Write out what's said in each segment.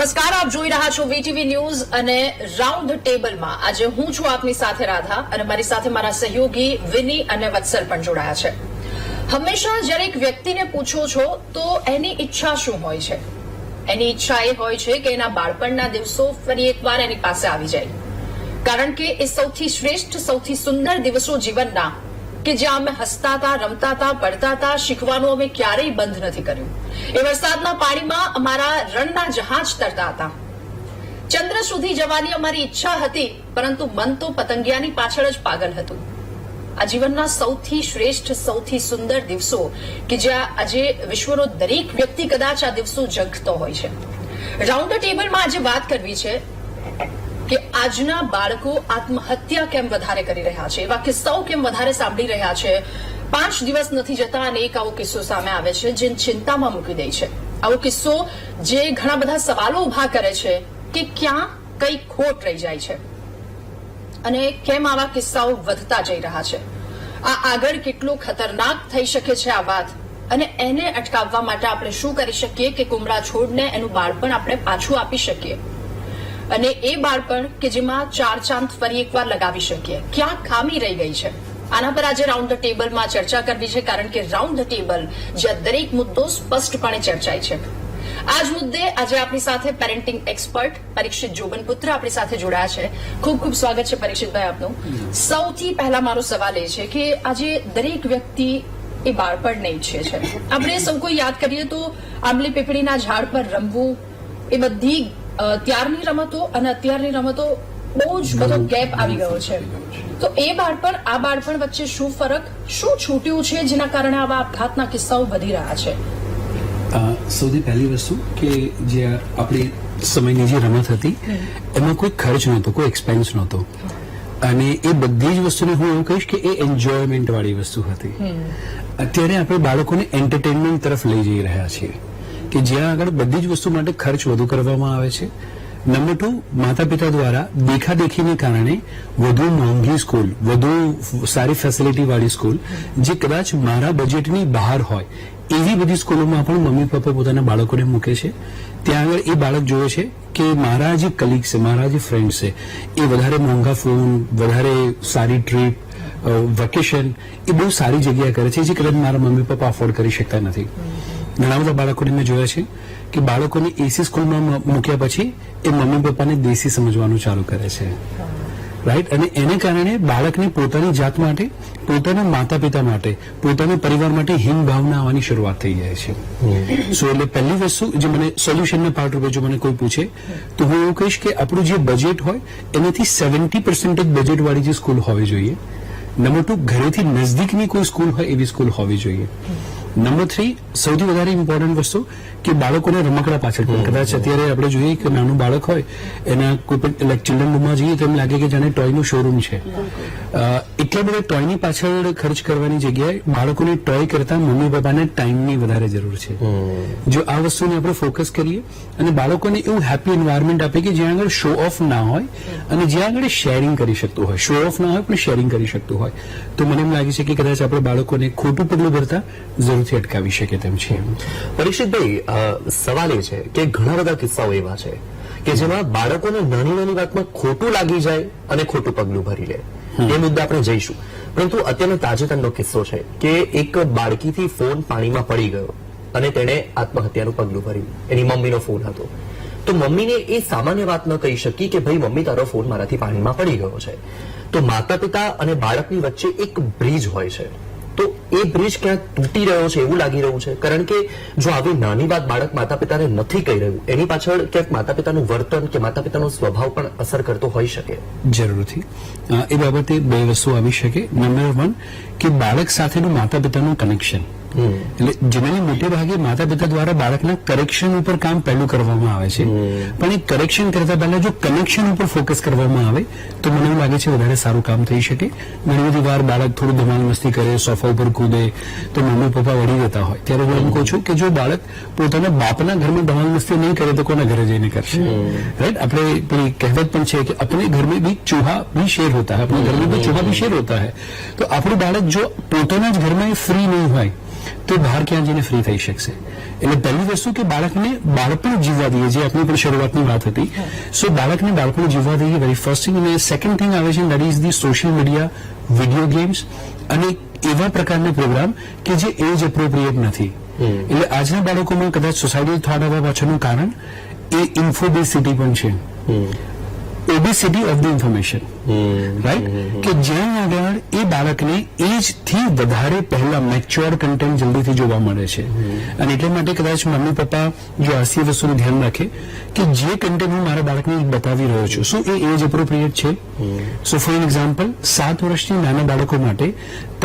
નમસ્કાર, આપ જોઈ રહ્યા છો વીટીવી ન્યૂઝ અને રાઉન્ડ ટેબલમાં આજે હું છું આપની સાથે રાધા અને મારી સાથે મારા સહયોગી વિની અને વત્સલ પણ જોડાયા છે. હંમેશા જ્યારે એક વ્યક્તિને પૂછો છો તો એની ઈચ્છા શું હોય છે? એની ઈચ્છા એ હોય છે કે એના બાળપણના દિવસો ફરી એકવાર એની પાસે આવી જાય, કારણ કે એ સૌથી શ્રેષ્ઠ, સૌથી સુંદર દિવસો જીવનના કે જ્યાં અમે હસતા હતા, રમતા હતા, પડતા હતા, શીખવાનું અમે ક્યારેય બંધ નથી કર્યું. એ વરસાદના પાણીમાં અમારા રણના જહાજ તરતા હતા. ચંદ્ર સુધી જવાની અમારી ઈચ્છા હતી, પરંતુ મન તો પતંગિયાની પાછળ જ પાગલ હતું. આ જીવનના સૌથી શ્રેષ્ઠ, સૌથી સુંદર દિવસો કે જ્યાં આજે વિશ્વનો દરેક વ્યક્તિ કદાચ આ દિવસો ઝંખતો હોય છે. રાઉન્ડ ટેબલમાં આજે વાત કરવી છે કે આજના બાળકો આત્મહત્યા કેમ વધારે કરી રહ્યા છે, એવા કિસ્સાઓ કેમ વધારે સાંભળી રહ્યા છે. 5 દિવસ નથી જતા અને એક આવો કિસ્સો સામે આવે છે જે ચિંતામાં મૂકી દે છે. આવો કિસ્સો જે ઘણા બધા સવાલો ઉભા કરે છે કે ક્યાં કઈ ખોટ રહી જાય છે અને કેમ આવા કિસ્સાઓ વધતા જઈ રહ્યા છે. આ આગળ કેટલો ખતરનાક થઈ શકે છે આ વાત, અને એને અટકાવવા માટે આપણે શું કરી શકીએ કે કુમળા છોડને એનું બાળપણ આપણે પાછું આપી શકીએ અને એ બાળપણ કે જેમાં 4 ચાંદ ફરી એકવાર લગાવી શકીએ. ક્યાં ખામી રહી ગઈ છે, આના પર આજે રાઉન્ડ ધ ટેબલમાં ચર્ચા કરવી છે, કારણ કે રાઉન્ડ ધ ટેબલ જ્યાં દરેક મુદ્દો સ્પષ્ટપણે ચર્ચાય છે. આ જ મુદ્દે આજે આપણી સાથે પેરેન્ટિંગ એક્સપર્ટ પરીક્ષિત જોબનપુત્ર આપણી સાથે જોડાયા છે. ખૂબ ખૂબ સ્વાગત છે પરીક્ષિતભાઈ આપનું. સૌથી પહેલા મારો સવાલ એ છે કે આજે દરેક વ્યક્તિ એ બાળપણને ઈચ્છે છે. આપણે સૌ કોઈ યાદ કરીએ તો આંબલી પીપળીના ઝાડ પર રમવું, એ બધી ત્યારની રમતો અને અત્યારની રમતો બહુ જ બધો ગેપ આવી ગયો છે. તો એ બાળપણ, આ બાળપણ વચ્ચે શું ફરક, શું છૂટ્યું છે જેના કારણે આવા આપઘાતના કિસ્સાઓ વધી રહ્યા છે? સૌથી પહેલી વસ્તુ કે જે આપણી સમયની જે રમત હતી એમાં કોઈ ખર્ચ નહોતો, કોઈ એક્સપેન્સ નહોતો, અને એ બધી જ વસ્તુને હું એવું કહીશ કે એ એન્જોયમેન્ટ વાળી વસ્તુ હતી. અત્યારે આપણે બાળકોને એન્ટરટેનમેન્ટ તરફ લઈ જઈ રહ્યા છીએ કે જ્યાં આગળ બધી જ વસ્તુ માટે ખર્ચ વધુ કરવામાં આવે છે. નંબર 2, માતા પિતા દ્વારા દેખાદેખીને કારણે વધુ મોંઘી સ્કૂલ, વધુ સારી ફેસિલિટી વાળી સ્કૂલ જે કદાચ મારા બજેટની બહાર હોય એવી બધી સ્કૂલોમાં પણ મમ્મી પપ્પા પોતાના બાળકોને મૂકે છે. ત્યાં આગળ એ બાળક જોવે છે કે મારા જે કલીગ્સ છે, મારા જે ફ્રેન્ડ્સ છે, એ વધારે મોંઘા ફોન, વધારે સારી ટ્રીપ, વેકેશન, એ બહુ સારી જગ્યા કરે છે જે કદાચ મારા મમ્મી પપ્પા અફોર્ડ કરી શકતા નથી. ઘણા બધા બાળકોને મેં જોયા છે કે બાળકોને એસી સ્કૂલમાં મૂક્યા પછી એ મમ્મી પપ્પાને દેશી સમજવાનું ચાલુ કરે છે, રાઈટ? અને એને કારણે બાળકને પોતાની જાત માટે, પોતાના માતા પિતા માટે, પોતાના પરિવાર માટે હીન ભાવના આવવાની શરૂઆત થઈ જાય છે. સો એટલે પહેલી વસ્તુ જે મને સોલ્યુશનના પાર્ટ રૂપે જો મને કોઈ પૂછે તો હું એવું કહીશ કે આપણું જે બજેટ હોય એનાથી 70% બજેટ વાળી જે સ્કૂલ હોવી જોઈએ. નંબર 2, ઘરેથી નજદીકની કોઈ સ્કૂલ હોય એવી સ્કૂલ હોવી જોઈએ. નંબર 3, સૌથી વધારે ઇમ્પોર્ટન્ટ વસ્તુ કે બાળકોને રમકડા પાછળ પણ, કદાચ અત્યારે આપણે જોઈએ કે નાનું બાળક હોય એના કોઈ પણ ચિલ્ડ્રન રૂમમાં જઈએ તો એમ લાગે કે જાણે ટોયનું શોરૂમ છે. એટલા બધા ટોયની પાછળ ખર્ચ કરવાની જગ્યાએ બાળકોને ટોય કરતા મમ્મી પપ્પાને ટાઈમની વધારે જરૂર છે. જો આ વસ્તુને આપણે ફોકસ કરીએ અને બાળકોને એવું હેપી એન્વાયરમેન્ટ આપે કે જ્યાં આગળ શો ઓફ ના હોય અને જ્યાં આગળ શેરિંગ કરી શકતું હોય, શો ઓફ ના હોય પણ શેરિંગ કરી શકતું હોય, તો મને એમ લાગે છે કે કદાચ આપણે બાળકોને ખોટું પગલું ભરતા જરૂરથી અટકાવી શકે તેમ છે. પરીક્ષિતભાઈ, સવાલ એ છે કે ઘણા બધા કિસ્સાઓ એવા છે કે જેમાં બાળકોને નાની નાની વાતમાં ખોટું લાગી જાય અને ખોટું પગલું ભરી લે. એ મુદ્દે આપણે જઈશું, પરંતુ અત્યારનો તાજેતરનો કિસ્સો છે કે એક બાળકીથી ફોન પાણીમાં પડી ગયો અને તેણે આત્મહત્યાનું પગલું ભર્યું. એની મમ્મીનો ફોન હતો, તો મમ્મીને એ સામાન્ય વાત ન કહી શકી કે ભાઈ મમ્મી તારો ફોન મારાથી પાણીમાં પડી ગયો છે. તો માતા પિતા અને બાળકની વચ્ચે એક બ્રિજ હોય છે, તો એ બ્રિજ ક્યાંક તૂટી રહ્યો છે એવું લાગી રહ્યું છે, કારણ કે જો આવી નાની વાત બાળક માતા પિતાને નથી કહી રહ્યું, એની પાછળ ક્યાંક માતા પિતાનું વર્તન કે માતા પિતાનો સ્વભાવ પણ અસર કરતો હોઈ શકે. જરૂરથી એ બાબતે 2 વસ્તુ આવી શકે. નંબર 1 કે બાળક સાથેનું માતા પિતાનું કનેક્શન, એટલે જનરલી મોટે ભાગે માતા પિતા દ્વારા બાળકના કરેક્શન ઉપર કામ પહેલું કરવામાં આવે છે, પણ એ કરેક્શન કરતા પહેલા જો કનેક્શન ઉપર ફોકસ કરવામાં આવે તો મને એવું લાગે છે વધારે સારું કામ થઈ શકે. ઘણી બધી વાર બાળક થોડું ધમાલ મસ્તી કરે, સોફા ઉપર કૂદે, તો મમ્મી પપ્પા વળી જતા હોય ત્યારે હું એમ કહું છું કે જો બાળક પોતાના બાપના ઘરમાં ધમાલ મસ્તી નહીં કરે તો કોના ઘરે જઈને કરશે, રાઈટ? આપણે પેલી કહેવત પણ છે કે अपने घर में भी चूहा भी शेर होता है, अपने घर में भी चूहा भी शेर होता है. તો આપણું બાળક જો પોતાના જ ઘરમાં ફ્રી નહીં હોય તો બહાર ક્યાં જઈને ફ્રી થઈ શકશે? એટલે પહેલી વસ્તુ કે બાળકને બાળપણ જીવવા દઈએ, જે આપણી પણ શરૂઆતની વાત હતી. સો બાળકને બાળપણ જીવવા દઈએ, વેરી ફર્સ્ટ થિંગ. અને સેકન્ડ થિંગ આવે છે that is the social media, video games અને એવા પ્રકારના પ્રોગ્રામ કે જે એજ એપ્રોપ્રિએટ નથી. એટલે આજના બાળકોમાં કદાચ સોસાયટી થોટ આવવા પાછળનું કારણ એ ઇન્ફોબેસિટી પણ છે. Obesity of the information, right? કે જ્યાં આગળ એ બાળકને એજથી વધારે પહેલા મેચ્યોર કન્ટેન્ટ જલ્દીથી જોવા મળે છે. અને એટલા માટે કદાચ મમ્મી પપ્પા જો આસી વસ્તુનું ધ્યાન રાખે કે જે કન્ટેન્ટ હું મારા બાળકને બતાવી રહ્યો છું, શું એ એજ એપ્રોપ્રિએટ છે? સો ફોર એક્ઝામ્પલ, 7 વર્ષથી નાના બાળકો માટે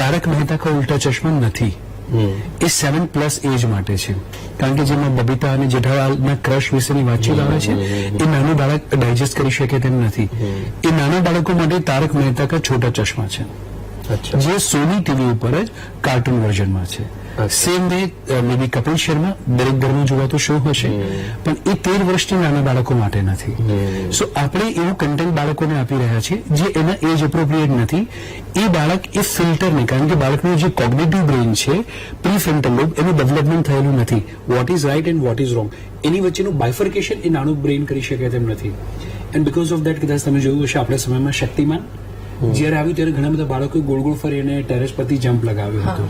તારક મહેતા કા ઉલ્ટા ચશ્મા નથી. એ 7+ એજ માટે છે. કારણ કે જેમાં બબીતા અને જેઠાલાલના ક્રશ વિશેની વાતચીત આવે છે, એ નાનું બાળક ડાયજેસ્ટ કરી શકે તેમ નથી. એ નાના બાળકો માટે તારક મહેતા કા છોટા ચશ્મા છે, જે સોની ટીવી ઉપર જ કાર્ટૂન વર્ઝનમાં છે. સેમ વે મે બી કપિલ શર્મા દરેક ઘરમાં જોવાતો શો હશે, પણ એ 13 વર્ષથી નાના બાળકો માટે નથી. સો આપણે એવું કન્ટેન્ટ બાળકોને આપી રહ્યા છીએ જે એના એજ એપ્રોપ્રિએટ નથી. એ બાળક એ ફિલ્ટર નહીં, કારણ કે બાળકનું જે કોગ્નિટિવ બ્રેઇન છે, પ્રીફ્રન્ટલ લોબ, એનું ડેવલપમેન્ટ થયેલું નથી. What is right and what is wrong, એની વચ્ચેનું બાયફર્કેશન એ નાનું બ્રેઇન કરી શકે તેમ નથી. એન્ડ બીકોઝ ઓફ દેટ કદાચ તમે જોયું હશે આપણા સમયમાં શક્તિમાન જ્યારે આવ્યું ત્યારે ઘણા બધા બાળકોએ ગોળ ગોળ ફરી અને ટેરેસ પરથી જમ્પ લગાવ્યો હતો.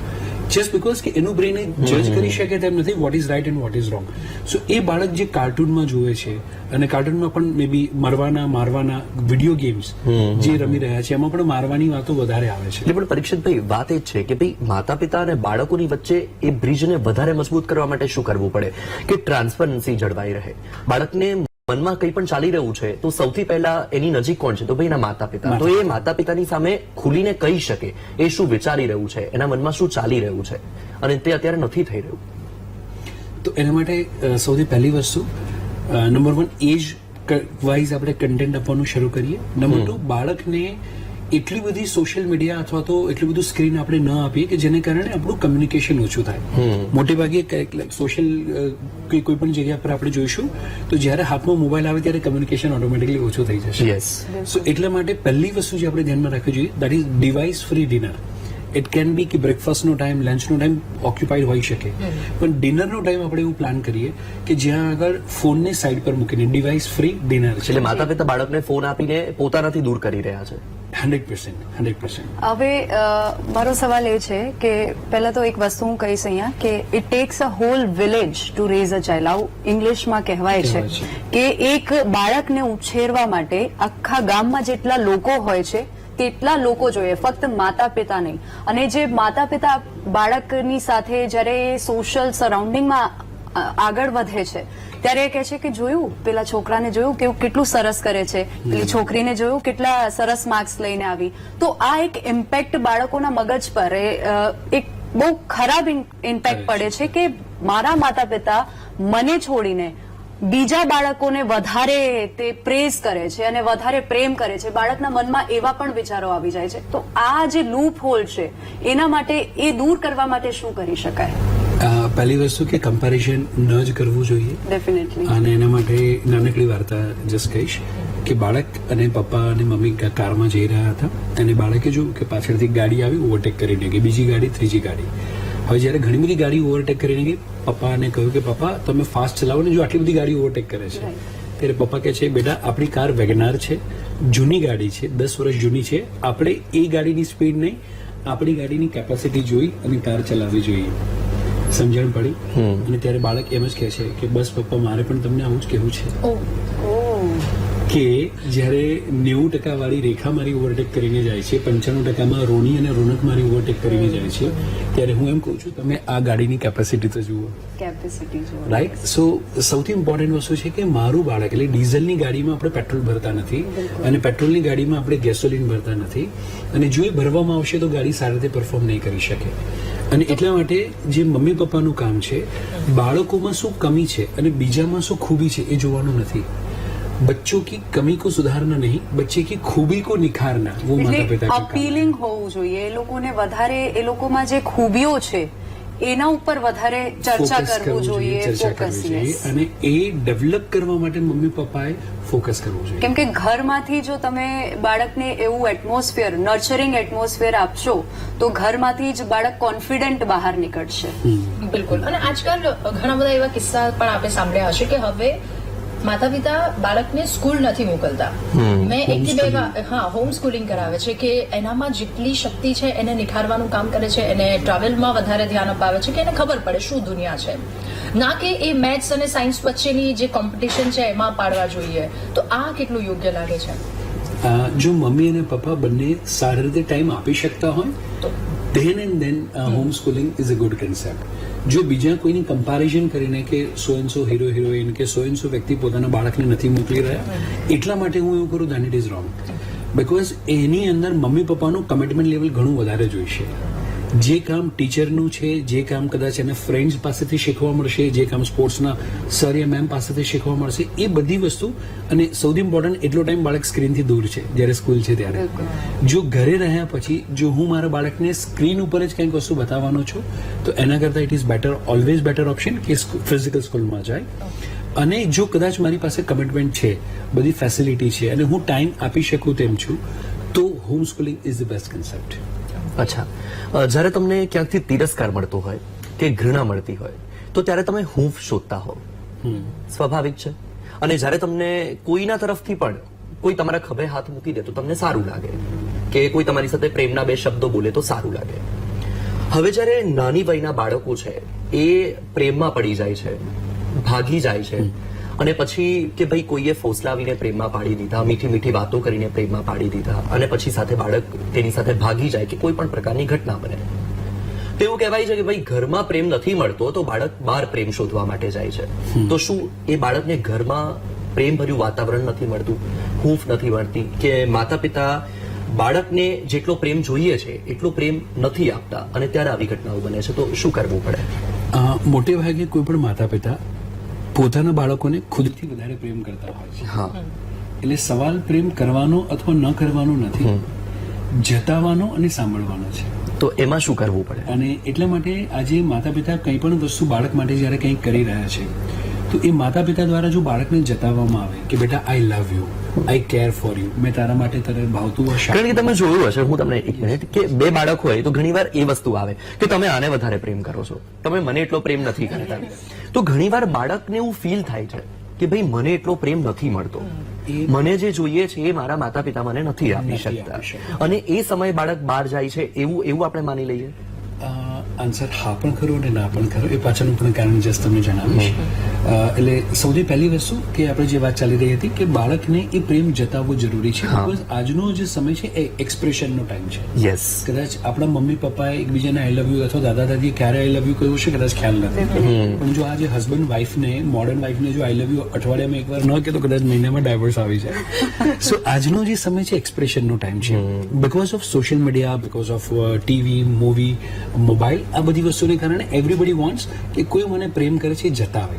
જસ્ટ બીકોઝ કે એનું બ્રેઇન જજ કરી શકે તેમ નથી what is right and what is wrong. So એ બાળક જે કાર્ટૂનમાં જુએ છે, અને કાર્ટૂનમાં પણ મે બી મારવાના વિડીયો ગેમ્સ જે રમી રહ્યા છે, એમાં પણ મારવાની વાતો વધારે આવે છે. એટલે પણ પરીક્ષિતભાઈ, વાત એ જ છે કે ભાઈ માતા પિતા અને બાળકોની વચ્ચે એ બ્રિજને વધારે મજબૂત કરવા માટે શું કરવું પડે કે ટ્રાન્સપરન્સી જળવાઈ રહે. બાળકને મનમાં કંઈ પણ ચાલી રહ્યું છે તો સૌથી પહેલા એની નજીક કોણ છે? તો ભાઈ એના માતા પિતા. તો એ માતા પિતાની સામે ખુલીને કહી શકે એ શું વિચારી રહ્યું છે, એના મનમાં શું ચાલી રહ્યું છે, અને તે અત્યારે નથી થઈ રહ્યું. તો એના માટે સૌથી પહેલી વસ્તુ, નંબર 1, એજ વાઇઝ આપણે કન્ટેન્ટ આપવાનું શરૂ કરીએ. નંબર 2, બાળકને એટલી બધી સોશિયલ મીડિયા અથવા તો એટલું બધું સ્ક્રીન આપણે ન આપીએ કે જેને કારણે આપણું કમ્યુનિકેશન ઓછું થાય. મોટે ભાગે સોશિયલ કોઈ પણ જગ્યા પર આપણે જોઈશું તો જ્યારે હાથમાં મોબાઈલ આવે ત્યારે કમ્યુનિકેશન ઓટોમેટિકલી ઓછું થઈ જશે. સો એટલા માટે પહેલી વસ્તુ જે આપણે ધ્યાનમાં રાખવી જોઈએ, that is device free dinner. It can be કે બ્રેકફાસ્ટનો ટાઈમ, લંચનો ટાઈમ ઓક્યુપાઈડ હોઈ શકે, પણ ડિનરનો ટાઈમ આપણે એવું પ્લાન કરીએ કે જ્યાં આગળ ફોનને સાઈડ પર મૂકીને ડિવાઇસ ફ્રી ડિનર છે. એટલે માતા પિતા બાળકને ફોન આપીને પોતાનાથી દૂર કરી રહ્યા છે. 100%. હવે મારો સવાલ એ છે કે પહેલા તો એક વસ્તુ હું કહીશ અહીંયા કે it takes a whole village to raise a child. આવું ઇંગ્લિશમાં કહેવાય છે કે એક બાળકને ઉછેરવા માટે આખા ગામમાં જેટલા લોકો હોય છે તેટલા લોકો જોઈએ, ફક્ત માતા પિતા નહીં. અને જે માતા પિતા બાળકની સાથે જ્યારે સોશિયલ સરાઉન્ડિંગમાં આગળ વધે છે ત્યારે એ કહે છે કે જોયું પેલા છોકરાને જોયું કે કેટલું સરસ કરે છે, પેલી છોકરીને જોયું કેટલા સરસ માર્ક્સ લઈને આવી. તો આ એક ઇમ્પેક્ટ બાળકોના મગજ પર એક બહુ ખરાબ ઇમ્પેક્ટ પડે છે કે મારા માતા પિતા મને છોડીને બીજા બાળકોને વધારે તે પ્રેઝ કરે છે અને વધારે પ્રેમ કરે છે. બાળકના મનમાં એવા પણ વિચારો આવી જાય છે. તો આ જે લૂપ હોલ છે એના માટે એ દૂર કરવા માટે શું કરી શકાય? પહેલી વસ્તુ કે કમ્પેરિઝન ન જ કરવું જોઈએ. ડેફિનેટલી. અને એના માટે નાનકડી વાર્તા જસ્ટ કહીશ કે બાળક અને પપ્પા અને મમ્મી કારમાં જઈ રહ્યા હતા અને બાળકે જોયું કે પાછળથી ગાડી આવી ઓવરટેક કરીને ગઈ, બીજી ગાડી, ત્રીજી ગાડી. હવે જ્યારે ઘણી બધી ગાડી ઓવરટેક કરીને ગઈ, પપ્પાને કહ્યું કે પપ્પા તમે ફાસ્ટ ચલાવો ને, જો આટલી બધી ગાડી ઓવરટેક કરે છે. ત્યારે પપ્પા કહે છે બેટા આપણી કાર વેગનાર છે, જૂની ગાડી છે, 10 વર્ષ જૂની છે, આપણે એ ગાડીની સ્પીડ નહીં, આપણી ગાડીની કેપેસિટી જોઈ અને કાર ચલાવવી જોઈએ. સમજણ પડી? અને ત્યારે બાળક એમ જ કહે છે કે બસ પપ્પા મારે પણ તમને આવું જ કહેવું છે કે જ્યારે 90% વાળી રેખા મારી ઓવરટેક કરીને જાય છે, 95%માં રોની અને રોનક મારી ઓવરટેક કરીને જાય છે, ત્યારે હું એમ કહું છું તમે આ ગાડીની કેપેસિટી તો જુઓ. રાઈટ? સો સૌથી ઇમ્પોર્ટન્ટ વસ્તુ છે કે મારું બાળક, એટલે ડીઝલની ગાડીમાં આપણે પેટ્રોલ ભરતા નથી અને પેટ્રોલની ગાડીમાં આપણે ગેસોલિન ભરતા નથી, અને જો એ ભરવામાં આવશે તો ગાડી સારી રીતે પરફોર્મ નહીં કરી શકે. અને એટલા માટે જે મમ્મી પપ્પાનું કામ છે, બાળકોમાં શું કમી છે અને બીજામાં શું ખૂબી છે એ જોવાનું નથી. बच्चों की कमी को सुधारना नहीं, बच्चे की खूबी को निखारना, वो माता पिता का काम है. अपीलिंग હોવું જોઈએ. એ લોકોને વધારે એ લોકોમાં જે ખૂબીઓ છે એના ઉપર વધારે ચર્ચા ફોકસ કરવું જોઈએ, ચર્ચા ફોકસ, કરવી જોઈએ yes. અને એ ડેવલપ કરવા માટે મમ્મી પપ્પાએ ફોકસ કરવું જોઈએ. કેમ કે ઘરમાંથી જો તમે બાળકને એવું એટમોસ્ફિયર, નર્ચરિંગ એટમોસ્ફિયર આપશો તો ઘરમાંથી જ બાળક કોન્ફિડન્ટ બહાર નીકળશે. બિલકુલ. અને આજકાલ ઘણા બધા એવા કિસ્સા પણ આપણે સાંભળ્યા હશે કે હવે માતા પિતા બાળકને સ્કૂલ નથી મોકલતા. મેં એક થી બે હોમ સ્કૂલિંગ કરાવે છે કે એનામાં જેટલી શક્તિ છે એને નિખારવાનું કામ કરે છે, એને ટ્રાવેલમાં વધારે ધ્યાન અપાવે છે કે એને ખબર પડે શું દુનિયા છે, ના કે એ મેથ્સ અને સાયન્સ વચ્ચેની જે કોમ્પિટિશન છે એમાં પાડવા જોઈએ. તો આ કેટલું યોગ્ય લાગે છે? જો મમ્મી અને પપ્પા બંને સારી રીતે ટાઈમ આપી શકતા હોય તો then and then home schooling is a good concept. જો બીજા કોઈની કમ્પેરિઝન કરીને કે સો એન્ડ સો હીરો હિરોઈન કે સો એન્ડ સો વ્યક્તિ પોતાના બાળકને નથી મોકલી રહ્યા એટલા માટે હું એવું કરું that it is wrong. Because એની અંદર મમ્મી પપ્પાનું કમિટમેન્ટ લેવલ ઘણું વધારે જોઈશે. જે કામ ટીચરનું છે, જે કામ કદાચ એને ફ્રેન્ડ્સ પાસેથી શીખવા મળશે, જે કામ સ્પોર્ટ્સના સર યા મેમ પાસેથી શીખવા મળશે, એ બધી વસ્તુ, અને સૌથી ઇમ્પોર્ટન્ટ એટલો ટાઈમ બાળક સ્ક્રીનથી દૂર છે જ્યારે સ્કૂલ છે ત્યારે. જો ઘરે રહ્યા પછી જો હું મારા બાળકને સ્ક્રીન ઉપર જ કંઈક વસ્તુ બતાવવાનો છું તો એના કરતાં it is better, always better option કે ફિઝિકલ સ્કૂલમાં જાય. અને જો કદાચ મારી પાસે કમિટમેન્ટ છે, બધી ફેસિલિટી છે અને હું ટાઈમ આપી શકું તેમ છું તો home schooling is the best concept. અચ્છા, જ્યારે તમને ક્યાંકથી તિરસ્કાર મળતો હોય કે ઘૃણા મળતી હોય તો ત્યારે તમે હૂંફ શોધતા હો, સ્વાભાવિક છે. અને જ્યારે તમને કોઈના તરફથી પણ કોઈ તમારા ખભે હાથ મૂકી દે તો તમને સારું લાગે, કે કોઈ તમારી સાથે પ્રેમના બે શબ્દો બોલે તો સારું લાગે. હવે જ્યારે નાની વયના બાળકો છે એ પ્રેમમાં પડી જાય છે, ભાગી જાય છે, અને પછી કે ભાઈ કોઈએ ફોસલાવીને પ્રેમમાં પાડી દીધા, મીઠી મીઠી વાતો કરીને પ્રેમમાં પાડી દીધા, અને પછી સાથે બાળક તેની સાથે ભાગી જાય કે કોઈ પણ પ્રકારની ઘટના બને, તો એવું કહેવાય છે કે ભાઈ ઘરમાં પ્રેમ નથી મળતો તો બાળક બહાર પ્રેમ શોધવા માટે જાય છે. તો શું એ બાળકને ઘરમાં પ્રેમભર્યું વાતાવરણ નથી મળતું, હૂંફ નથી મળતી, કે માતા પિતા બાળકને જેટલો પ્રેમ જોઈએ છે એટલો પ્રેમ નથી આપતા અને ત્યારે આવી ઘટનાઓ બને છે? તો શું કરવું પડે? મોટે ભાગે કોઈ પણ માતા પિતા પોતાના બાળકોને ખુદથી વધારે પ્રેમ કરતા હોય છે. હા, એટલે સવાલ પ્રેમ કરવાનો અથવા ન કરવાનો નથી, જતાવવાનો અને સાંભળવાનો છે. તો એમાં શું કરવું પડે? અને એટલા માટે આજે માતા પિતા કંઈ પણ વસ્તુ બાળક માટે જ્યારે કંઈક કરી રહ્યા છે તો એ માતા પિતા દ્વારા જો બાળકને જતાવવામાં આવે કે બેટા I love you, I care for you, મેં તારા માટે તારે ભાવતું કારણ કે તમે જોયું હશે, હું તમને એક મિનિટ, કે બે બાળક હોય તો ઘણીવાર એ વસ્તુ આવે કે તમે આને વધારે પ્રેમ કરો છો, તમે મને એટલો પ્રેમ નથી કરતા. તો ઘણીવાર બાળકને એવું ફીલ થાય છે કે ભાઈ મને એટલો પ્રેમ નથી મળતો, મને જે જોઈએ છે એ મારા માતા પિતા મને નથી આપી શકતા, અને એ સમયે બાળક બહાર જાય છે એવું આપણે માની લઈએ? આન્સર હા પણ ખરો અને ના પણ ખરો. એ પાછળનું પણ કારણ જસ્ટ તમને જણાવીશ. એટલે સૌથી પહેલી વસ્તુ કે આપણે જે વાત ચાલી રહી હતી કે બાળકને એ પ્રેમ જતાવવો જરૂરી છે. બિકોઝ આજનો જે સમય છે એ એક્સપ્રેશનનો ટાઈમ છે. યસ. કદાચ આપણા મમ્મી પપ્પાએ એકબીજાને આઈ લવ યુ અથવા દાદા દાદીએ ક્યારે આઈ લવ યુ કહ્યું છે કદાચ ખ્યાલ નથી, પણ જો આજે હસબન્ડ વાઈફને, મોડર્ન વાઈફને જો આઈ લવ યુ અઠવાડિયામાં એકવાર ન કે તો કદાચ મહિનામાં ડાયવોર્સ આવી જાય. સો આજનો જે સમય છે એક્સપ્રેશનનો ટાઈમ છે. Because of social media, because of TV, movie, mobile, આ બધી વસ્તુને કારણે એવરીબડી વોન્ટ્સ કે કોઈ મને પ્રેમ કરે છે જતાવે.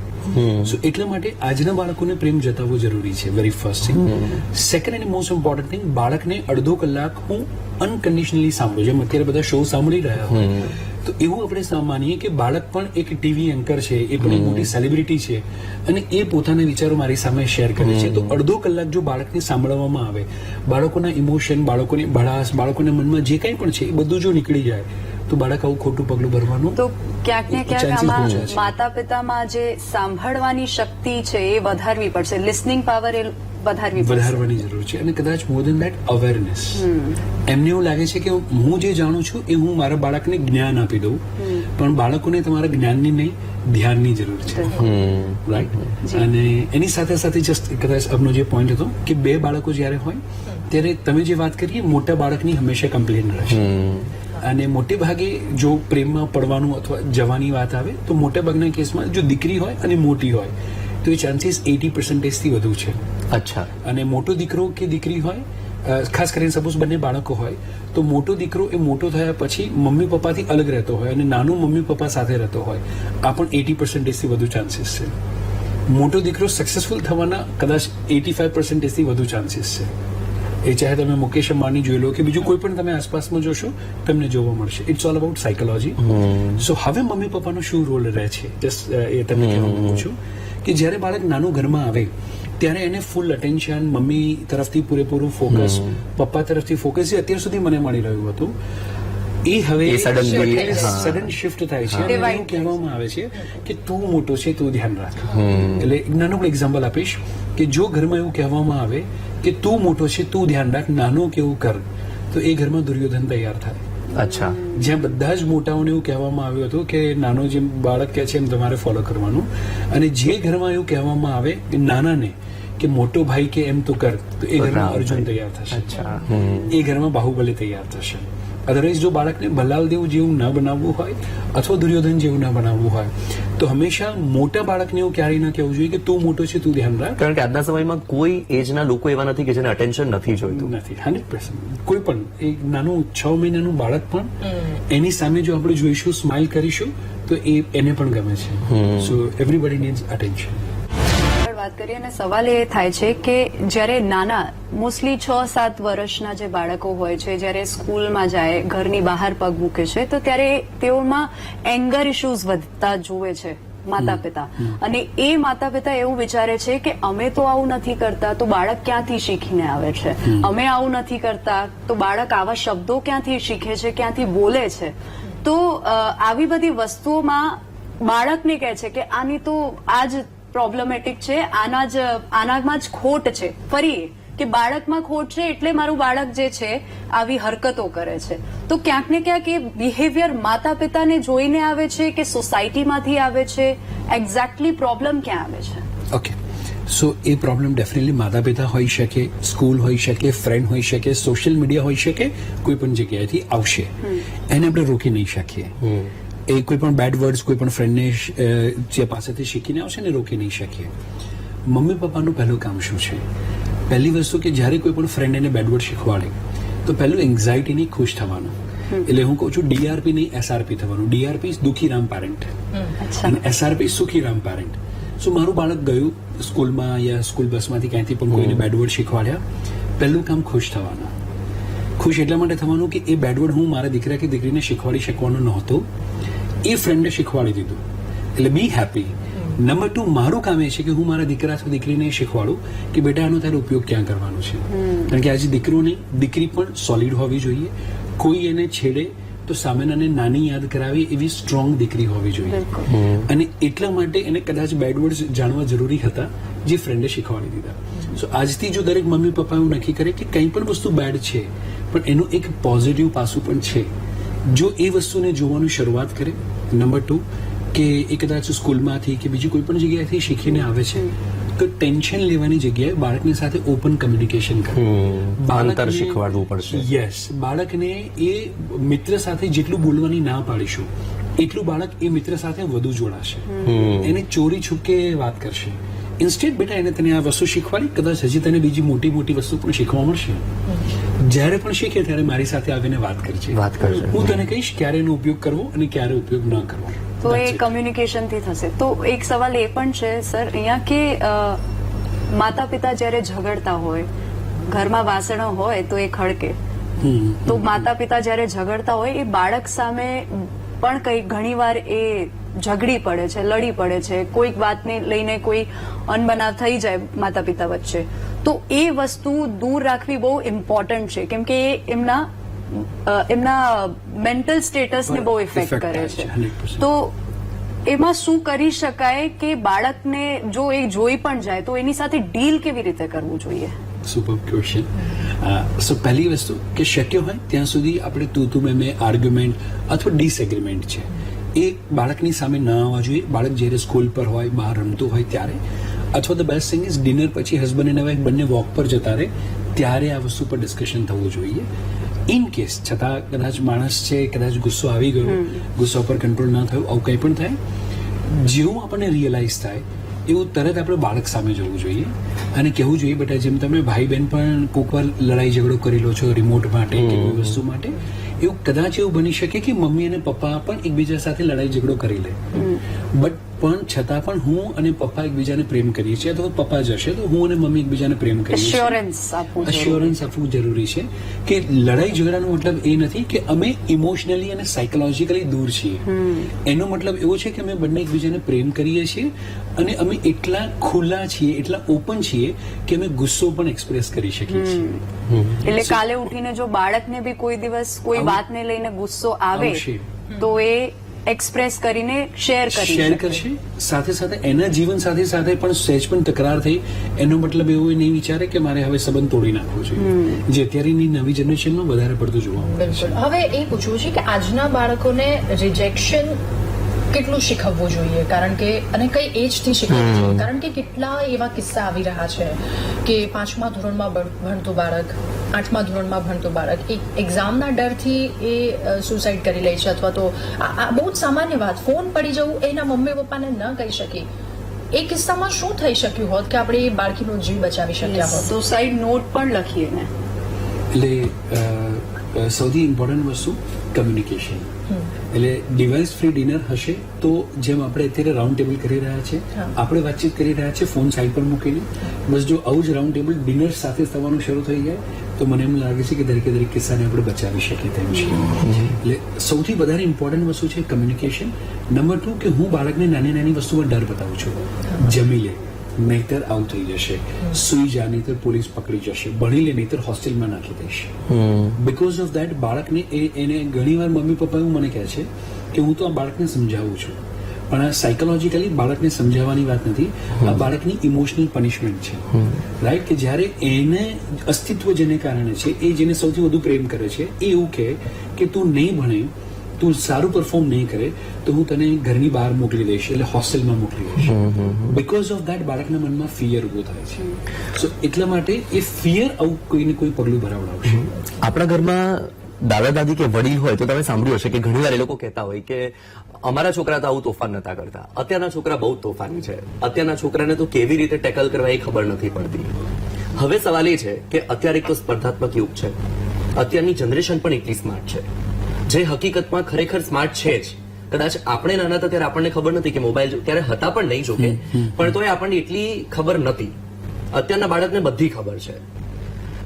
સો એટલા માટે આજના બાળકોને પ્રેમ જતાવવો જરૂરી છે. Very first thing. Second and most important thing, બાળકને અડધો કલાક હું અનકન્ડિશનલી સાંભળું. જેમ અત્યારે બધા શો સાંભળી રહ્યા હોય તો એવું આપણે માનીએ કે બાળક પણ એક ટીવી એન્કર છે, એ પણ એક મોટી સેલિબ્રિટી છે અને એ પોતાના વિચારો મારી સામે શેર કરે છે. તો અડધો કલાક જો બાળકને સાંભળવામાં આવે, બાળકોના ઇમોશન, બાળકોની ભડાશ, બાળકોના મનમાં જે કંઈ પણ છે એ બધું જો નીકળી જાય તો બાળક આવું ખોટું પગલું ભરવાનું તો ક્યાંક ને ક્યાંક chances આમાં ઓછા છે. માતા પિતામાં જે સાંભળવાની શક્તિ છે એ વધારવી પડશે, લિસનિંગ પાવર એ વધારવી પડશે. વધારવાની જરૂર છે. અને કદાચ મોર દેન દેટ અવેરનેસ. એમને એવું લાગે છે કે હું જે જાણું છું એ હું મારા બાળકને જ્ઞાન આપી દઉં, પણ બાળકોને તમારા જ્ઞાનની નહીં, ધ્યાનની જરૂર છે. રાઈટ. અને એની સાથે સાથે જસ્ટ કદાચ આપનો જે પોઈન્ટ હતો કે બે બાળકો જ્યારે હોય ત્યારે તમે જે વાત કરીએ, મોટા બાળકની હંમેશા કમ્પ્લેન રહેશે. અને મોટે ભાગે જો પ્રેમમાં પડવાનું અથવા જવાની વાત આવે તો મોટા ભાગના કેસમાં જો દીકરી હોય અને મોટી હોય તો એ ચાન્સીસ 80% થી વધુ છે. અચ્છા. અને મોટો દીકરો કે દીકરી હોય, ખાસ કરીને સપોઝ બંને બાળકો હોય તો મોટો દીકરો એ મોટો થયા પછી મમ્મી પપ્પાથી અલગ રહેતો હોય અને નાનો મમ્મી પપ્પા સાથે રહેતો હોય, આ પણ 80% થી વધુ ચાન્સીસ છે. મોટો દીકરો સક્સેસફુલ થવાના કદાચ 85% થી વધુ ચાન્સીસ છે. એ ચાહે તમે મુકેશ અંબાણી જોઈ લો કે બીજું કોઈ પણ તમે આસપાસમાં જોશો તમને જોવા મળશે. It's all about psychology. So હવે મમ્મી પપ્પાનો શું રોલ રહે છે એ તમે કહેવા માંગુ છું કે જ્યારે બાળક નાનું ઘરમાં આવે ત્યારે એને ફૂલ અટેન્શન મમ્મી તરફથી પૂરેપૂરું ફોકસ, પપ્પા તરફથી ફોકસ જે અત્યાર સુધી મને મળી રહ્યું હતું એ હવે સડન શિફ્ટ થાય છે અને એવું કહેવામાં આવે છે કે તું મોટો છે તું ધ્યાન રાખ. એટલે એક નાનકડું એક્ઝામ્પલ આપીશ કે જો ઘરમાં એવું કહેવામાં આવે કે તું મોટો છે તું ધ્યાન રાખ, નાનો કેવું કર, તો એ ઘરમાં દુર્યોધન તૈયાર થાય. અચ્છા. જ્યાં બધા જ મોટાઓને એવું કહેવામાં આવ્યું હતું કે નાનો જેમ બાળક કહે છે એમ તમારે ફોલો કરવાનું, અને જે ઘરમાં એવું કહેવામાં આવે કે નાનાને કે મોટો ભાઈ કે એમ તો કર, તો એ ઘરમાં અર્જુન તૈયાર થશે, એ ઘરમાં બાહુબલી તૈયાર થશે. અધરવાઇઝ જો બાળકને બલાલદેવ જેવું ના બનાવવું હોય અથવા દુર્યોધન જેવું ના બનાવવું હોય તો હંમેશા મોટા બાળકને એવું ક્યારેય ના કહેવું જોઈએ કે તું મોટો છે તું ધ્યાન રાખ. કારણ કે આજના સમયમાં કોઈ એજના લોકો એવા નથી કે જેને અટેન્શન નથી જોઈતું. નથી 100%. કોઈ પણ એક નાનું 6 મહિનાનું બાળક પણ એની સામે જો આપણે જોઈશું, સ્માઇલ કરીશું તો એને પણ ગમે છે. સો એવરીબડી નીડ્સ અટેન્શન. વાત કરીએ અને સવાલ એ થાય છે કે જ્યારે નાના મોસ્ટલી 6-7 વર્ષના જે બાળકો હોય છે જ્યારે સ્કૂલમાં જાય, ઘરની બહાર પગ મૂકે છે, તો ત્યારે તેઓમાં એંગર ઇશ્યુઝ વધતા જુએ છે માતા પિતા, અને એ માતા પિતા એવું વિચારે છે કે અમે તો આવું નથી કરતા તો બાળક ક્યાંથી શીખીને આવે છે, અમે આવું નથી કરતા તો બાળક આવા શબ્દો ક્યાંથી શીખે છે, ક્યાંથી બોલે છે. તો આવી બધી વસ્તુઓમાં બાળકને કહે છે કે આની તો આ જ પ્રોબ્લેમેટિક છે, આનામાં જ ખોટ છે. ફરી કે બાળકમાં ખોટ છે એટલે મારું બાળક જે છે આવી હરકતો કરે છે. તો ક્યાંક ને ક્યાંક એ બિહેવિયર માતા પિતાને જોઈને આવે છે કે સોસાયટીમાંથી આવે છે, એક્ઝેક્ટલી પ્રોબ્લેમ ક્યાં આવે છે? ઓકે, સો એ પ્રોબ્લેમ ડેફિનેટલી માતા પિતા હોઈ શકે, સ્કૂલ હોઈ શકે, ફ્રેન્ડ હોઈ શકે, સોશિયલ મીડિયા હોઈ શકે, કોઈ પણ જગ્યાએથી આવશે. એને આપણે રોકી નહીં શકીએ. એ કોઈ પણ બેડ વર્ડ્સ કોઈ પણ ફ્રેન્ડને જે પાસેથી શીખીને આવશે ને રોકી નહીં શકીએ. મમ્મી પપ્પાનું પહેલું કામ શું છે? પહેલી વસ્તુ કે જ્યારે કોઈ પણ ફ્રેન્ડ એને બેડ વર્ડ શીખવાડે તો પહેલું એન્ઝાયટીની ખુશ થવાનું. એટલે હું કહું છું ડીઆરપી નહીં એસઆરપી થવાનું. ડીઆરપી દુઃખીરામ પેરેન્ટ અને એસઆરપી સુખીરામ પેરેન્ટ. સો મારું બાળક ગયું સ્કૂલમાં યા સ્કૂલ બસમાંથી ક્યાંથી પણ કોઈને બેડ વર્ડ શીખવાડ્યા, પહેલું કામ ખુશ થવાનું. ખુશ એટલા માટે થવાનું કે એ બેડ વર્ડ હું મારા દીકરા કે દીકરીને શીખવાડી શકવાનો નહોતો, એ ફ્રેન્ડે શીખવાડી દીધું, એટલે બી હેપી. નંબર 2, મારું કામ એ છે કે હું મારા દીકરા અથવા દીકરીને શીખવાડું કે બેટા આનો તારો ઉપયોગ ક્યાં કરવાનો છે. કારણ કે આજે દીકરો નહીં દીકરી પણ સોલિડ હોવી જોઈએ. કોઈ એને છેડે તો સામેનાને નાની યાદ કરાવી એવી સ્ટ્રોંગ દીકરી હોવી જોઈએ. અને એટલા માટે એને કદાચ બેડ વર્ડ્સ જાણવા જરૂરી હતા જે ફ્રેન્ડે શીખવાડી દીધા. સો આજથી જો દરેક મમ્મી પપ્પા એવું નક્કી કરે કે કંઈ પણ વસ્તુ બેડ છે પણ એનું એક પોઝિટિવ પાસું પણ છે, જો એ વસ્તુને જોવાનું શરૂઆત કરે. નંબર 2 કે એ કદાચ સ્કૂલમાંથી કે બીજી કોઈ પણ જગ્યાએથી શીખીને આવે છે તો ટેન્શન લેવાની જગ્યાએ બાળકની સાથે ઓપન કમ્યુનિકેશન કરે. અંતર શીખવાડવું પડશે. યસ, બાળકને એ મિત્ર સાથે જેટલું બોલવાની ના પાડીશું એટલું બાળક એ મિત્ર સાથે વધુ જોડાશે, એને ચોરી છૂપકે વાત કરશે. ઇન્સ્ટેડ બેટા એને તને આ વસ્તુ શીખવાડી, કદાચ હજી તને બીજી મોટી મોટી વસ્તુ પણ શીખવા મળશે. જ્યારે પણ શીખે ત્યારે મારી સાથે આવીને વાત કરજે. હું તને કહીશ ક્યારે એનો ઉપયોગ કરવો અને ક્યારે ઉપયોગ ન કરવો. તો એ કમ્યુનિકેશનથી થશે. તો એક સવાલ એ પણ છે સર અહીંયા કે માતા પિતા જ્યારે ઝઘડતા હોય, ઘરમાં વાસણો હોય તો એ ખડકે, તો માતા પિતા જ્યારે ઝઘડતા હોય એ બાળક સામે પણ કઈ ઘણીવાર એ ઝઘડી પડે છે, લડી પડે છે, કોઈક વાતને લઈને કોઈ અનબનાવ થઈ જાય માતા પિતા વચ્ચે, તો એ વસ્તુ દૂર રાખવી બહુ ઇમ્પોર્ટન્ટ છે કેમ કે એ એમના મેન્ટલ સ્ટેટસને બહુ ઇફેક્ટ કરે છે. તો એમાં શું કરી શકાય કે બાળકને જો એ જોઈ પણ જાય તો એની સાથે ડીલ કેવી રીતે કરવું જોઈએ? Super question. સો પહેલી વસ્તુ કે શક્ય હોય ત્યાં સુધી આપણે તું મેં આર્ગ્યુમેન્ટ અથવા ડિસએગ્રીમેન્ટ છે એ બાળકની સામે ન આવવા જોઈએ. બાળક જ્યારે સ્કૂલ પર હોય, બહાર રમતું હોય ત્યારે, અથવા the best thing is dinner પછી હસબન્ડ અને વાઈફ બંને વોક પર જતા રહે ત્યારે આ વસ્તુ પર ડિસ્કશન થવું જોઈએ. ઇન કેસ છતાં કદાચ માણસ છે, કદાચ ગુસ્સો આવી ગયો, ગુસ્સા પર કંટ્રોલ ના થયો, આવું કંઈ પણ થાય, જેવું આપણને રિયલાઇઝ થાય એવું તરત આપણે બાળક સામે જવું જોઈએ અને કહેવું જોઈએ બેટા જેમ તમે ભાઈ બહેન પણ કોઈક વાર લડાઈ ઝઘડો કરી લો છો રિમોટ માટે કે કોઈ વસ્તુ માટે, એવું કદાચ એવું બની શકે કે મમ્મી અને પપ્પા પણ એકબીજા સાથે લડાઈ ઝઘડો કરી લે, બટ પણ છતાં પણ હું અને પપ્પા એકબીજાને પ્રેમ કરીએ છીએ, અથવા પપ્પા જશે તો હું અને મમ્મી એકબીજાને પ્રેમ કરીએ છીએ. અશ્યોરન્સ આપવું જરૂરી છે કે લડાઈ ઝઘડાનો મતલબ એ નથી કે અમે ઇમોશનલી અને સાયકોલોજીકલી દૂર છીએ. એનો મતલબ એવો છે કે અમે બંને એકબીજાને પ્રેમ કરીએ છીએ અને અમે એટલા ખુલ્લા છીએ, એટલા ઓપન છીએ કે અમે ગુસ્સો પણ એક્સપ્રેસ કરી શકીએ છીએ. એટલે કાલે ઉઠીને જો બાળકને બી કોઈ દિવસ કોઈ વાતને લઈને ગુસ્સો આવે તો એ એક્સપ્રેસ કરીને શેર કરશે. સાથે સાથે એના જીવન સાથે સાથે પણ સહેજ પણ તકરાર થઈ એનો મતલબ એવો નહીં વિચારે કે મારે હવે સંબંધ તોડી નાખવો જોઈએ, જે અત્યારની નવી જનરેશનમાં વધારે પડતું જોવા મળે છે. હવે એ પૂછવું છે કે આજના બાળકોને રિજેક્શન કેટલું શીખવવું જોઈએ, કારણ કે અને કઈ એજ થી શીખવવું જોઈએ, કારણ કે કેટલા એવા કિસ્સા આવી રહ્યા છે કે 5મા ધોરણમાં ભણતું બાળક, 8મા ધોરણમાં ભણતું બાળક એક્ઝામના ડરથી એ સુસાઇડ કરી લે છે, અથવા તો આ બહુ જ સામાન્ય વાત, ફોન પડી જવું એના મમ્મી પપ્પાને ન કહી શકી. એ કિસ્સામાં શું થઈ શક્યું હોત કે આપણે એ બાળકીનો જીવ બચાવી શક્યા હોત? સુસાઇડ નોટ પણ લખીએ ને. એટલે સૌથી ઇમ્પોર્ટન્ટ વસ્તુ કમ્યુનિકેશન. એટલે ડિવાઇસ ફ્રી ડિનર હશે તો જેમ આપણે અત્યારે રાઉન્ડ ટેબલ કરી રહ્યા છે, આપણે વાતચીત કરી રહ્યા છે ફોન સાઈડ પર મૂકીને, બસ જો આવું જ રાઉન્ડ ટેબલ ડિનર સાથે થવાનું શરૂ થઈ જાય તો મને એમ લાગે છે કે દરેકે દરેક કિસ્સાને આપણે બચાવી શકીએ તેમ છે. એટલે સૌથી વધારે ઇમ્પોર્ટન્ટ વસ્તુ છે કમ્યુનિકેશન. નંબર 2 કે હું બાળકને નાની નાની વસ્તુમાં ડર બતાવું છું. જમી લે નહીતર આવું થઈ જશે, સુઈ જા નહીતર પોલીસ પકડી જશે, ભણી લે નહીતર હોસ્ટેલમાં નાખી દઈશ. બીકોઝ ઓફ દેટ બાળકને એને ઘણીવાર મમ્મી પપ્પા એવું મને કહે છે કે હું તો આ બાળકને સમજાવું છું, પણ આ સાયકોલોજીકલી બાળકને સમજાવવાની વાત નથી, આ બાળકની ઇમોશનલ પનિશમેન્ટ છે. રાઈટ? કે જ્યારે એને અસ્તિત્વ જેને કારણે છે, એ જેને સૌથી વધુ પ્રેમ કરે છે, એ એવું કહે કે તું નહીં ભણે, તું સારું પરફોર્મ નહીં કરે તો હું તને ઘરની બહાર મોકલી દઈશ, એટલે હોસ્ટેલમાં મોકલી દઈશ. બીકોઝ ઓફ દેટ બાળકના મનમાં ફિયર ઉભો થાય છે. સો એટલા માટે એ ફિયર આવું કોઈને કોઈ પગલું ભરાવડાવશે. આપણા ઘરમાં દાદા દાદી કે વડીલ હોય તો તમે સાંભળ્યું હશે કે ઘણીવાર એ લોકો કહેતા હોય કે અમારા છોકરા તો આવું તોફાન નતા કરતા, અત્યારના છોકરા બહુ તોફાની છે, અત્યારના છોકરાને તો કેવી રીતે ટેકલ કરવા એ ખબર નથી પડતી. હવે સવાલ એ છે કે અત્યારે એક તો સ્પર્ધાત્મક યુગ છે, અત્યારની જનરેશન પણ એટલી સ્માર્ટ છે, જે હકીકતમાં ખરેખર સ્માર્ટ છે જ. કદાચ આપણે નાના હતા ત્યારે આપણને ખબર નથી કે મોબાઈલ ત્યારે હતા પણ નહીં, જોકે પણ તોય આપણને એટલી ખબર નથી. અત્યારના બાળકને બધી ખબર છે.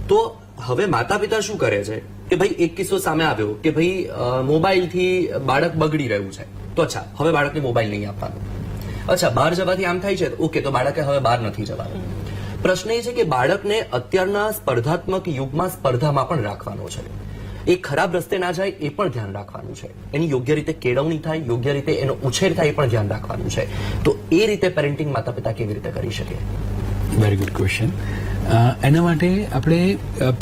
તો હવે માતા પિતા શું કરે છે કે ભાઈ એક કિસ્સો સામે આવ્યો કે ભાઈ મોબાઈલથી બાળક બગડી રહ્યું છે, તો અચ્છા હવે બાળકને મોબાઈલ નહીં આપવાનો. અચ્છા બહાર જવાથી આમ થાય છે, ઓકે તો બાળકે હવે બહાર નથી જવાનું. પ્રશ્ન એ છે કે બાળકને અત્યારના સ્પર્ધાત્મક યુગમાં સ્પર્ધામાં પણ રાખવાનો છે. એ ખરાબ રસ્તે ના જાય એ પણ ધ્યાન રાખવાનું છે, એની યોગ્ય રીતે કેળવણી થાય, યોગ્ય રીતે એનો ઉછેર થાય એ પણ ધ્યાન રાખવાનું છે. તો એ રીતે પેરેન્ટિંગ માતા પિતા કેવી રીતે કરી શકે? Very good question. એના માટે આપણે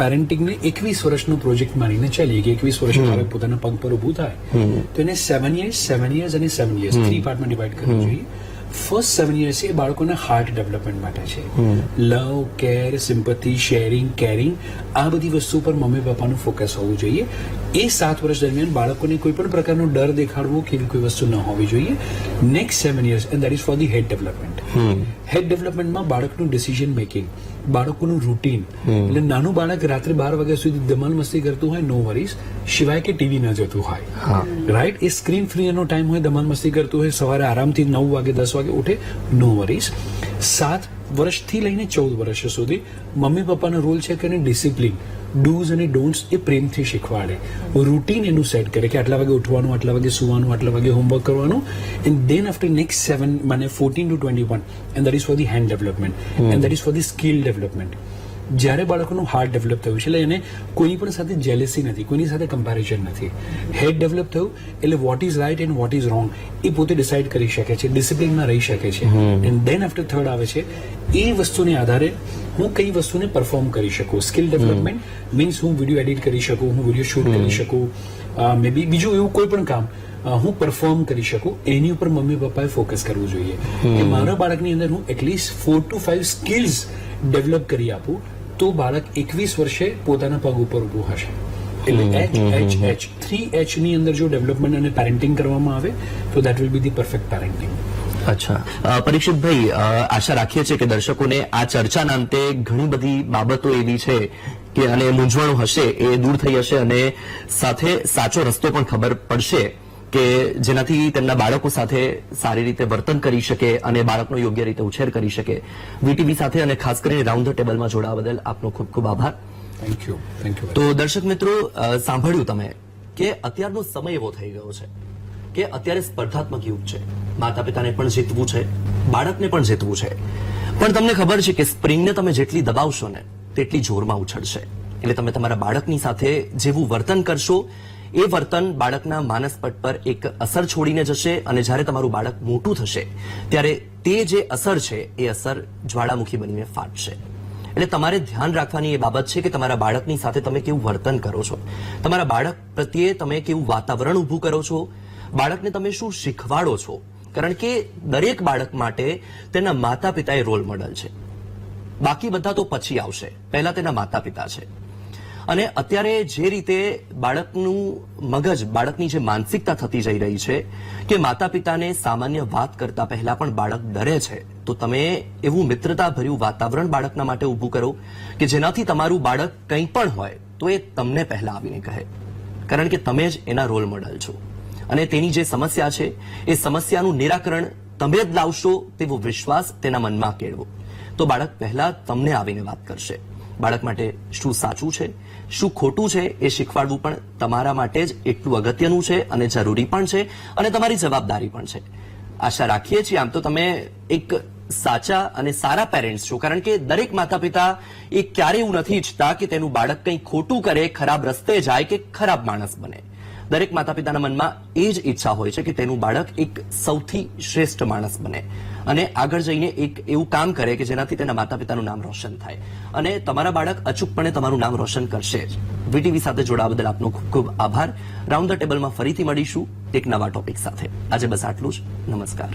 પેરેન્ટિંગને 21 વર્ષનો પ્રોજેક્ટ માનીને ચાલીએ કે 21 વર્ષ બાળક પોતાના પગ પર ઊભું થાય તો એને 7 years અને 7 years 3 પાર્ટમાં ડિવાઈડ કરવું જોઈએ. ફર્સ્ટ 7 years એ બાળકોના હાર્ટ ડેવલપમેન્ટ માટે છે. લવ, કેર, સિમ્પથી, શેરિંગ, કેરિંગ, આ બધી વસ્તુ પર મમ્મી પપ્પાનું ફોકસ હોવું જોઈએ. એ 7 વર્ષ દરમિયાન બાળકોને કોઈ પણ પ્રકારનો ડર દેખાડવો કે એવી કોઈ વસ્તુ ન હોવી જોઈએ. Next 7 years and that is for the head development. Head ડેવલપમેન્ટમાં બાળકનું ડિસિઝન મેકિંગ, બાળકોનું રૂટીન. એટલે નાનું બાળક રાત્રે 12 વાગ્યા સુધી ધમાલ મસ્તી કરતું હોય, નો વરીઝ, સિવાય કે ટીવી ન જતું હોય. રાઈટ? એ સ્ક્રીન ફ્રી એનો ટાઈમ હોય, ધમાલ મસ્તી કરતું હોય, સવારે આરામથી 9 વાગે 10 વાગે ઉઠે, નો વરીઝ. 7 વર્ષથી લઈને 14 વર્ષ સુધી મમ્મી પપ્પાનો રોલ છે કે ડિસિપ્લિન, ડૂઝ અને ડોન્ટ્સ એ પ્રેમથી શીખવાડે, રૂટીન એનું સેટ કરે કે આટલા વાગે ઉઠવાનું, આટલા વાગે સુવાનું, આટલા વાગે હોમવર્ક કરવાનું. And then after next 14 to 21 and that is for the hand development and that is for the skill development. જ્યારે બાળકોનું હાર્ટ ડેવલપ થયું છે એટલે એને કોઈની પણ સાથે જેલેસી નથી, કોઈની સાથે કમ્પેરિઝન નથી. હેડ ડેવલપ થયું એટલે what is right and what is wrong એ પોતે ડિસાઇડ કરી શકે છે, ડિસિપ્લિનમાં રહી શકે છે. એન્ડ દેન આફ્ટર થર્ડ આવે છે એ વસ્તુને આધારે હું કઈ વસ્તુને પરફોર્મ કરી શકું. સ્કિલ ડેવલપમેન્ટ મીન્સ હું વિડીયો એડિટ કરી શકું, હું વિડીયો શૂટ કરી શકું, મે બી બીજું એવું કોઈ પણ કામ હું પરફોર્મ કરી શકું. એની ઉપર મમ્મી પપ્પાએ ફોકસ કરવું જોઈએ કે મારા બાળકની અંદર હું એટલીસ્ટ 4 to 5 સ્કિલ્સ ડેવલપ કરી આપું તો બાળક 21 વર્ષે પોતાના પગ ઉપર ઊભું હશે. એટલે 3H ની અંદર જો ડેવલપમેન્ટ અને પેરેન્ટિંગ કરવામાં આવે તો that will be the perfect parenting. અચ્છા પરીક્ષિતભાઈ, આશા રાખીએ છીએ કે દર્શકોને આ ચર્ચાના અંતે ઘણી બધી બાબતો એવી છે કે અને મૂંઝવણો હશે એ દૂર થઈ હશે અને સાથે સાચો રસ્તો પણ ખબર પડશે કે જેનાથી તેમના બાળકો સાથે સારી રીતે વર્તન કરી શકે અને બાળકનો યોગ્ય રીતે ઉછેર કરી શકે. વીટીવી સાથે અને ખાસ કરીને રાઉન્ડ ધ ટેબલમાં જોડાવા બદલ આપનો ખૂબ ખૂબ આભાર. Thank you. તો દર્શક મિત્રો, સાંભળ્યું તમે કે અત્યારનો સમય એવો થઈ ગયો છે કે અત્યારે સ્પર્ધાત્મક યુગ છે. માતા પિતાને પણ જીતવું છે, બાળકને પણ જીતવું છે. પણ તમને ખબર છે કે સ્પ્રિંગને તમે જેટલી દબાવશો ને તેટલી જોરમાં ઉછળશે. એટલે તમે તમારા બાળકની સાથે જેવું વર્તન કરશો એ વર્તન બાળકના માનસપટ પર એક અસર છોડીને જશે અને જ્યારે તમારું બાળક મોટું થશે ત્યારે તે જે અસર છે એ અસર જ્વાળામુખી બનીને ફાટશે. એટલે તમારે ધ્યાન રાખવાની એ બાબત છે કે તમારા બાળકની સાથે તમે કેવું વર્તન કરો છો, તમારા બાળક પ્રત્યે તમે કેવું વાતાવરણ ઊભું કરો છો, બાળકને તમે શું શીખવાડો છો. કારણ કે દરેક બાળક માટે તેના માતા પિતા એ રોલ મોડલ છે. બાકી બધા તો પછી આવશે, પહેલા તેના માતા પિતા છે. અને અત્યારે જે રીતે બાળકનું મગજ, બાળકની જે માનસિકતા થતી જઈ રહી છે કે માતા પિતાને સામાન્ય વાત કરતા પહેલા પણ બાળક ડરે છે, તો તમે એવું મિત્રતાભર્યું વાતાવરણ બાળકના માટે ઊભું કરો કે જેનાથી તમારું બાળક કંઈ પણ હોય તો એ તમને પહેલા આવીને કહે. કારણ કે તમે જ એના રોલ મોડલ છો અને તેની જે સમસ્યા છે એ સમસ્યાનું નિરાકરણ તમે જ લાવશો તેવો વિશ્વાસ તેના મનમાં કેળવો. તો બાળક પહેલા તમને આવીને વાત કરશે. બાળક માટે શું સાચું છે, શું ખોટું છે એ શીખવાડવું પણ તમારા માટે જ એટલું અગત્યનું છે અને જરૂરી પણ છે અને તમારી જવાબદારી પણ છે. આશા રાખીએ છીએ આમ તો તમે એક સાચા અને સારા પેરેન્ટ્સ છો, કારણ કે દરેક માતા પિતા એ ક્યારેય એવું નથી ઈચ્છતા કે તેનું બાળક કંઈ ખોટું કરે, ખરાબ રસ્તે જાય કે ખરાબ માણસ બને. દરેક માતા પિતાના મનમાં એ જ ઈચ્છા હોય છે કે તેનું બાળક એક સૌથી શ્રેષ્ઠ માણસ બને અને આગળ જઈને એક એવું કામ કરે કે જેનાથી તેના માતા પિતાનું નામ રોશન થાય. અને તમારા બાળક અચૂકપણે તમારું નામ રોશન કરશે જ. વીટીવી સાથે જોડાવા બદલ આપનો ખૂબ ખૂબ આભાર. રાઉન્ડ ધ ટેબલમાં ફરીથી મળીશું એક નવા ટોપિક સાથે. આજે બસ આટલું જ. નમસ્કાર.